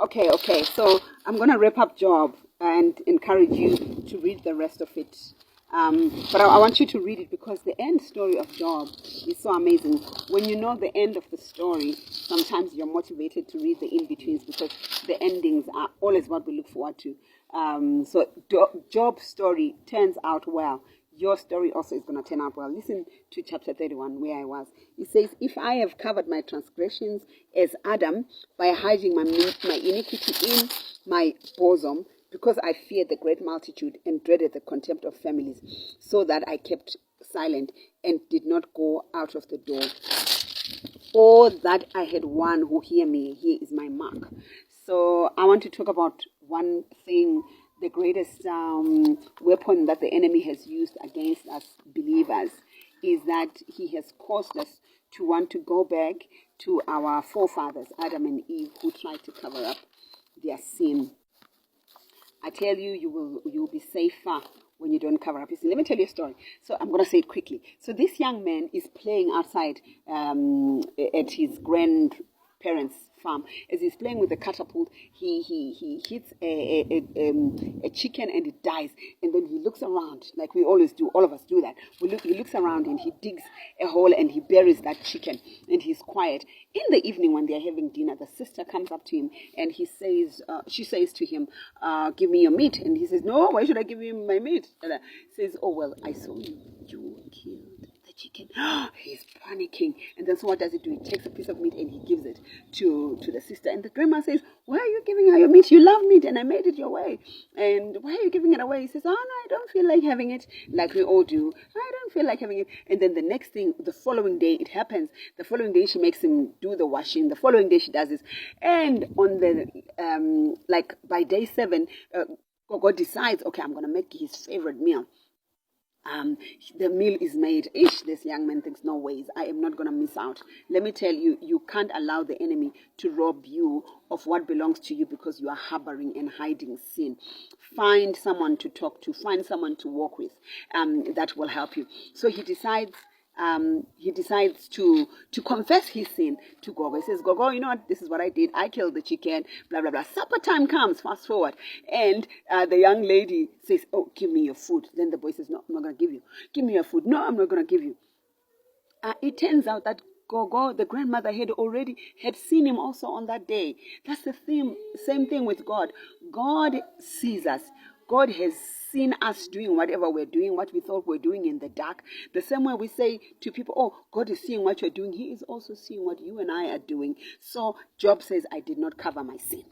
Okay. So I'm going to wrap up Job and encourage you to read the rest of it. But I want you to read it because the end story of Job is so amazing. When you know the end of the story, sometimes you're motivated to read the in-betweens because the endings are always what we look forward to. So Job's story turns out well. Your story also is going to turn out well. Listen to chapter 31 where I was. It says, if I have covered my transgressions as Adam by hiding my iniquity in my bosom, because I feared the great multitude and dreaded the contempt of families, so that I kept silent and did not go out of the door. Oh, that I had one who hear me. Here is my mark. So I want to talk about one thing, the greatest weapon that the enemy has used against us believers is that he has caused us to want to go back to our forefathers, Adam and Eve, who tried to cover up their sin. I tell you, you'll be safer when you don't cover up your sin. Let me tell you a story. So I'm going to say it quickly. So this young man is playing outside at his grandparents' farm. As he's playing with the catapult, he hits a chicken and it dies. And then he looks around, like we always do. All of us do that. He looks around and he digs a hole and he buries that chicken. And he's quiet. In the evening when they're having dinner, the sister comes up to him and she says to him, give me your meat. And he says, no, why should I give you my meat? And says, oh, well, I saw you killed the chicken. He's panicking. And then so what does he do? He takes a piece of meat and he gives it to the sister. And the grandma says, why are you giving her your meat? You love meat and I made it your way. And why are you giving it away? He says, oh, no, I don't feel like having it, like we all do. I don't feel like having it. And then the next thing, the following day, it happens. The following day, she makes him do the washing. The following day, she does this. And on the, like by day 7, God decides, okay, I'm going to make his favorite meal. The meal is made. This young man thinks, no ways, I am not going to miss out. Let me tell you, you can't allow the enemy to rob you of what belongs to you because you are harboring and hiding sin. Find someone to talk to, find someone to walk with, that will help you. So he decides to confess his sin to Gogo. He says, Gogo, you know what? This is what I did. I killed the chicken, blah, blah, blah. Supper time comes, fast forward. And the young lady says, oh, give me your food. Then the boy says, no, I'm not going to give you. Give me your food. No, I'm not going to give you. It turns out that Gogo, the grandmother, had seen him also on that day. That's the same thing with God. God sees us. God has seen us doing whatever we're doing, what we thought we're doing in the dark. The same way we say to people, oh, God is seeing what you're doing. He is also seeing what you and I are doing. So Job says, I did not cover my sin.